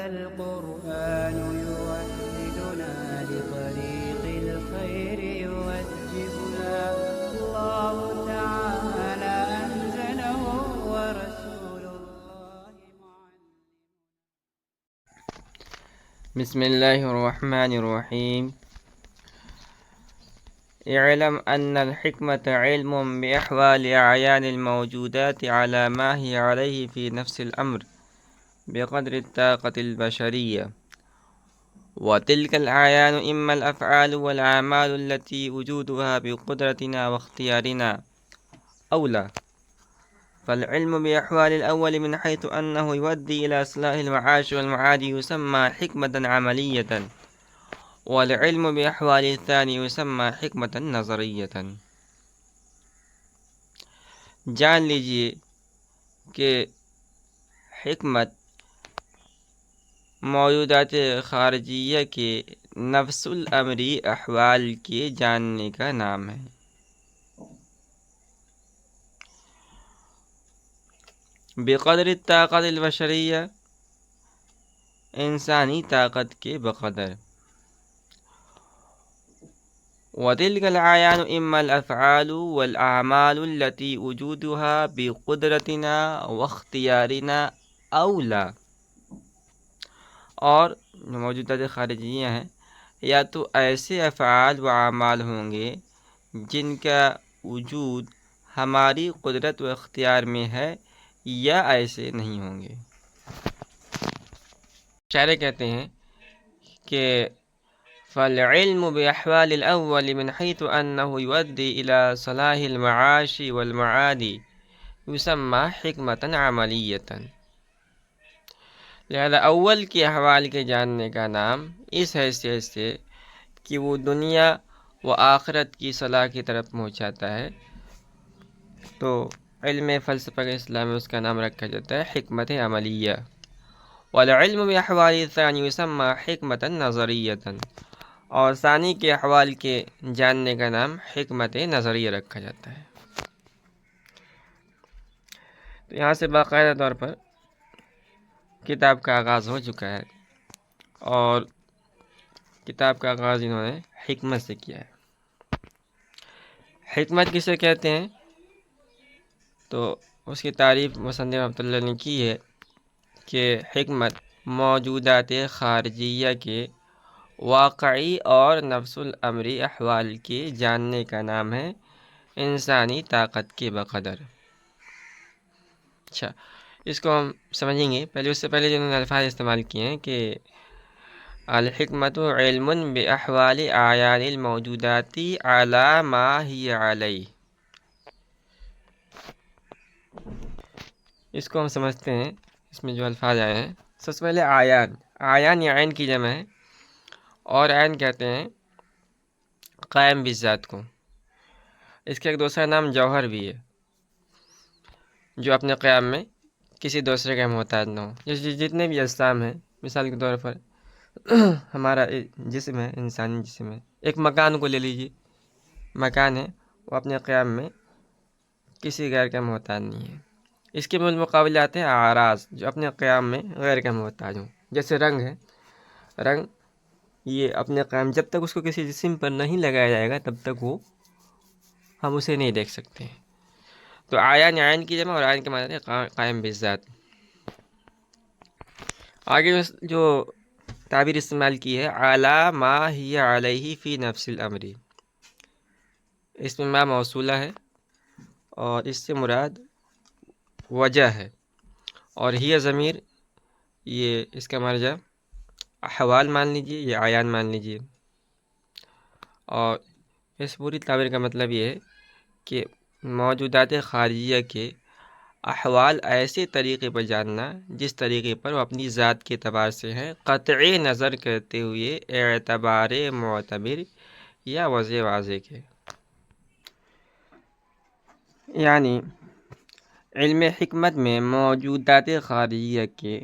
القرآن يوحدنا لطريق الخير يوجهنا الله تعالى أنزله ورسول الله بسم الله الرحمن الرحيم. اعلم أن الحكمة علم بأحوال أعيان الموجودات على ما هي عليه في نفس الأمر بقدر الطاقة البشرية، وتلك الأعيان إما الأفعال والأعمال التي وجودها بقدرتنا واختيارنا أو لا. فالعلم بأحوال الأول من حيث أنه يؤدي إلى إصلاح المعاش والمعاد يسمى حكمة عملية، والعلم بأحوال الثاني يسمى حکمت نظریۃ۔ جان لیجئے کہ حکمت موجودات خارجیہ کے نفس الامری احوال کے جاننے کا نام ہے۔ بقدر الطاقت البشریہ، انسانی طاقت کے بقدر۔ وَتِلْكَ الْأَعْيَانُ إِمَّا الْأَفْعَالُ وَالْأَعْمَالُ الَّتِي وُجُودُهَا بِقُدْرَتِنَا وَاخْتِيَارِنَا أَوْ لَا۔ اور جو موجودات خارجیہ ہیں یا تو ایسے افعال و اعمال ہوں گے جن کا وجود ہماری قدرت و اختیار میں ہے، یا ایسے نہیں ہوں گے۔ شاعر کہتے ہیں کہ فالعلم بأحوال الأول من حيث أنه يؤدي إلى صلاح المعاش والمعاد يسمى حکمة عملیة۔ لہذا اول کے احوال کے جاننے کا نام اس حیثیت سے کہ وہ دنیا و آخرت کی صلاح کی طرف پہنچاتا ہے، تو علم فلسفہ اسلام میں اس کا نام رکھا جاتا ہے حکمت عملیہ۔ والعلم بأحوال الثانی يسمى حکمة نظریة، اور ثانی کے احوال کے جاننے کا نام حکمت نظریہ رکھا جاتا ہے۔ تو یہاں سے باقاعدہ طور پر کتاب کا آغاز ہو چکا ہے، اور کتاب کا آغاز انہوں نے حکمت سے کیا ہے۔ حکمت کسے کہتے ہیں؟ تو اس کی تعریف مصنف رحمۃ اللہ نے کی ہے کہ حکمت موجودات خارجیہ کے واقعی اور نفس الامری احوال کے جاننے کا نام ہے، انسانی طاقت کے بقدر۔ اچھا، اس کو ہم سمجھیں گے۔ پہلے اس سے پہلے جو انہوں نے الفاظ استعمال کیے ہیں کہ الحکمت علم باحوال اعیان الموجودات علی ما ہی علیہ، اس کو ہم سمجھتے ہیں۔ اس میں جو الفاظ آئے ہیں، سب سے پہلے آیان یا عین کی جمع ہے، اور عین کہتے ہیں قائم بالذات کو۔ اس کا ایک دوسرا نام جوہر بھی ہے، جو اپنے قیام میں کسی دوسرے کا محتاج نہ ہو۔ جتنے بھی اجسام ہیں، مثال کے طور پر ہمارا جسم ہے، انسانی جسم ہے، ایک مکان کو لے لیجیے، مکان ہے، وہ اپنے قیام میں کسی غیر کا محتاج نہیں ہے۔ اس کے بالمقابل آتے ہیں اعراض، جو اپنے قیام میں غیر کا محتاج ہوں۔ جیسے رنگ ہے، رنگ یہ اپنے قیام، جب تک اس کو کسی جسم پر نہیں لگایا جائے گا تب تک وہ ہم اسے نہیں دیکھ سکتے ہیں۔ تو آیان عین کی جمع، اور عین کے معنی ہے قائم بالذات۔ آگے جو تعبیر استعمال کی ہے علی ما ہی علیہ فی نفس الامر، اس میں ما موصولہ ہے، اور اس سے مراد وجہ ہے، اور ہی ضمیر یہ اس کا مرجع احوال مان لیجیے یا عیان مان لیجیے۔ اور اس پوری تعبیر کا مطلب یہ ہے کہ موجودات خارجیہ کے احوال ایسے طریقے پر جاننا جس طریقے پر وہ اپنی ذات کے اعتبار سے ہیں، قطعی نظر کرتے ہوئے اعتبار معتبر یا وضع واضح کے۔ یعنی علم حکمت میں موجودات خارجیہ کے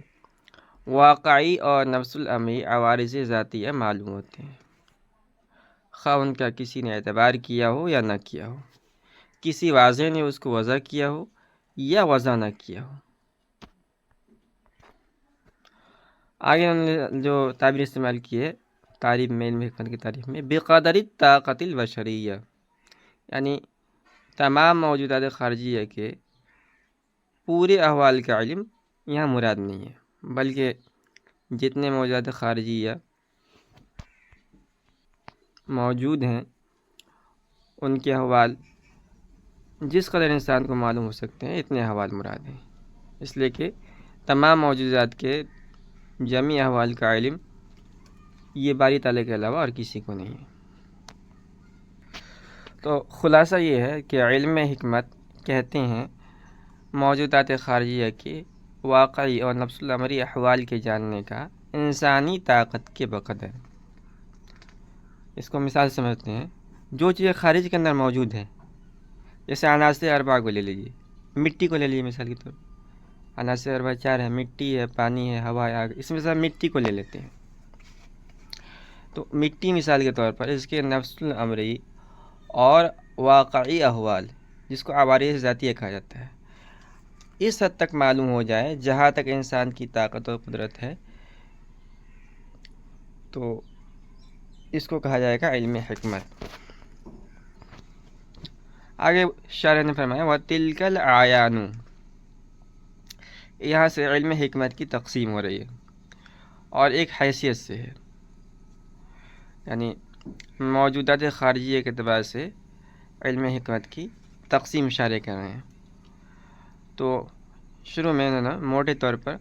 واقعی اور نفس الامری عوارض ذاتیہ معلوم ہوتے ہیں، خواہ ان کا کسی نے اعتبار کیا ہو یا نہ کیا ہو، کسی واضح نے اس کو وضع کیا ہو یا وضع نہ کیا ہو۔ آگے انہوں نے جو تعبیر استعمال کی ہے تعریف میں، علم حکمت کی تعریف میں، بقدر طاقت البشریہ، یعنی تمام موجودات خارجیہ کے پورے احوال کا علم یہاں مراد نہیں ہے، بلکہ جتنے موجودات خارجیہ موجود ہیں ان کے احوال جس قدر انسان کو معلوم ہو سکتے ہیں اتنے احوال مراد ہیں، اس لیے کہ تمام موجودات کے جمی احوال کا علم یہ باری تعالیٰ کے علاوہ اور کسی کو نہیں ہے۔ تو خلاصہ یہ ہے کہ علم حکمت کہتے ہیں موجودات خارجیہ کے واقعی اور نفس الامری احوال کے جاننے کا انسانی طاقت کے بقدر۔ اس کو مثال سمجھتے ہیں، جو چیزیں خارج کے اندر موجود ہیں، جیسے عناصر اربعہ کو لے لیجیے، مٹی کو لے لیجیے مثال کے طور پر، عناصر اربعہ 4 ہیں، مٹی ہے، پانی ہے، ہوا ہے، آگ، اس میں سے مٹی کو لے لیتے ہیں۔ تو مٹی مثال کے طور پر اس کے نفس الامری اور واقعی احوال، جس کو عوارض ذاتیہ کہا جاتا ہے، اس حد تک معلوم ہو جائے جہاں تک انسان کی طاقت اور قدرت ہے، تو اس کو کہا جائے گا علم حکمت۔ آگے شارح نے فرمایا وَتِلْكَ الْأَعْيَانُ، یہاں سے علم حکمت کی تقسیم ہو رہی ہے اور ایک حیثیت سے ہے، یعنی موجودات خارجیہ کے اعتبار سے علم حکمت کی تقسیم شارح کر رہے ہیں۔ تو شروع میں انہوں نے موٹے طور پر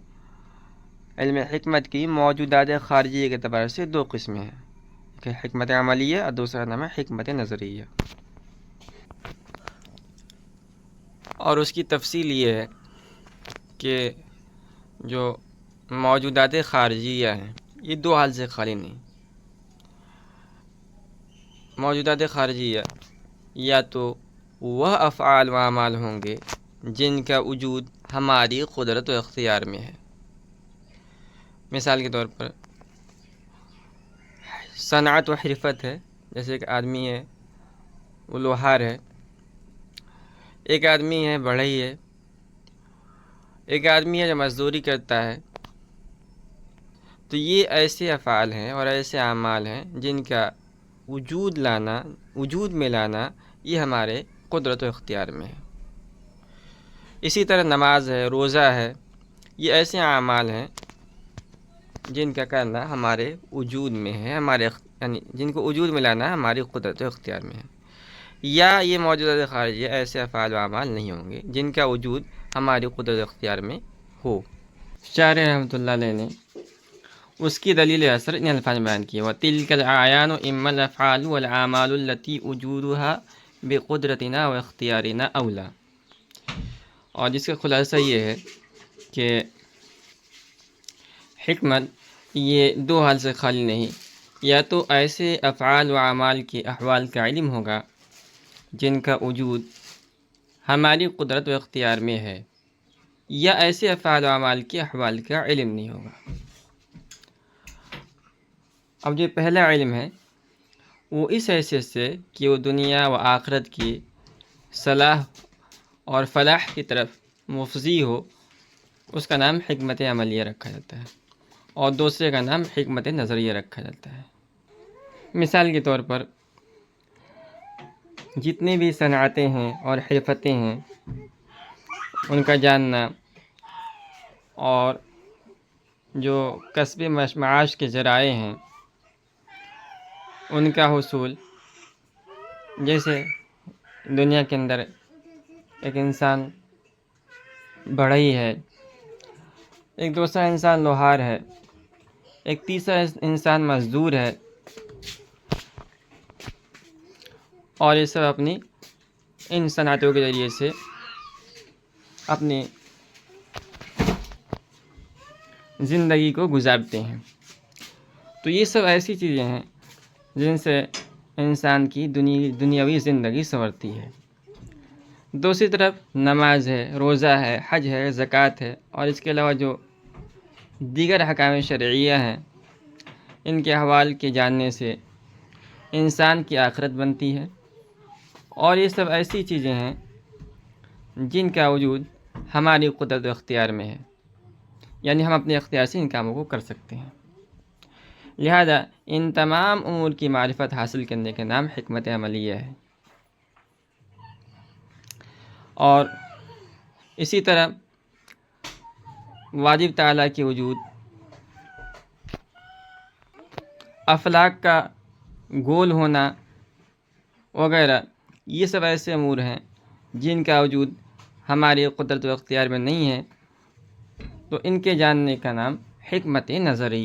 علم حکمت کی موجودات خارجیہ کے اعتبار سے 2 قسمیں ہیں، کہ حکمت عملیہ اور دوسرا نام ہے حکمت نظریہ۔ اور اس کی تفصیل یہ ہے کہ جو موجودات خارجیہ ہیں یہ 2 حال سے خالی نہیں۔ موجودات خارجیہ یا تو وہ افعال و اعمال ہوں گے جن کا وجود ہماری قدرت و اختیار میں ہے۔ مثال کے طور پر صنعت و حرفت ہے، جیسے ایک آدمی ہے وہ لوہار ہے، ایک آدمی ہے بڑھئی ہے، ایک آدمی ہے جو مزدوری کرتا ہے۔ تو یہ ایسے افعال ہیں اور ایسے اعمال ہیں جن کا وجود میں لانا یہ ہمارے قدرت و اختیار میں ہے۔ اسی طرح نماز ہے، روزہ ہے، یہ ایسے اعمال ہیں جن کا کرنا ہمارے وجود میں ہے، یعنی جن کو وجود میں لانا ہماری قدرت و اختیار میں ہے۔ یا یہ موجودات خارجیہ ایسے افعال و اعمال نہیں ہوں گے جن کا وجود ہماری قدرت و اختیار میں ہو۔ شارح رحمۃ اللہ علیہ نے اس کی دلیل اثر ان الفاظ میں بیان کی، وَتِلْكَ الْأَعْيَانُ إِمَّا الْأَفْعَالُ وَالْأَعْمَالُ الَّتِي وُجُودُهَا بِقُدْرَتِنَا وَاخْتِيَارِنَا أَوْلَى۔ اور جس کا خلاصہ یہ ہے کہ حکمت یہ 2 حال سے خالی نہیں، یا تو ایسے افعال و اعمال کے احوال کا علم ہوگا جن کا وجود ہماری قدرت و اختیار میں ہے، یا ایسے افعال و اعمال کے احوال کا علم نہیں ہوگا۔ اب جو پہلا علم ہے وہ اس حیثیت سے کہ وہ دنیا و آخرت کی صلاح اور فلاح کی طرف مفضی ہو، اس کا نام حکمت عملیہ رکھا جاتا ہے، اور دوسرے کا نام حکمت نظریہ رکھا جاتا ہے۔ مثال کے طور پر جتنی بھی صنعتیں ہیں اور حرفتیں ہیں ان کا جاننا، اور جو کسب معاش کے ذرائع ہیں ان کا حصول، جیسے دنیا کے اندر ایک انسان بڑھئی ہے، ایک دوسرا انسان لوہار ہے، ایک تیسرا انسان مزدور ہے، اور یہ سب اپنی ان صنعتوں کے ذریعے سے اپنی زندگی کو گزارتے ہیں۔ تو یہ سب ایسی چیزیں ہیں جن سے انسان کی دنیاوی زندگی سنورتی ہے۔ دوسری طرف نماز ہے، روزہ ہے، حج ہے، زکوٰۃ ہے، اور اس کے علاوہ جو دیگر احکام شرعیہ ہیں ان کے احوال کے جاننے سے انسان کی آخرت بنتی ہے۔ اور یہ سب ایسی چیزیں ہیں جن کا وجود ہماری قدرت و اختیار میں ہے، یعنی ہم اپنے اختیار سے ان کاموں کو کر سکتے ہیں۔ لہذا ان تمام امور کی معرفت حاصل کرنے کا نام حکمت عملیہ ہے۔ اور اسی طرح واجب تعالیٰ کی وجود، افلاک کا گول ہونا وغیرہ، یہ سب ایسے امور ہیں جن کا وجود ہماری قدرت و اختیار میں نہیں ہے، تو ان کے جاننے کا نام حکمت نظری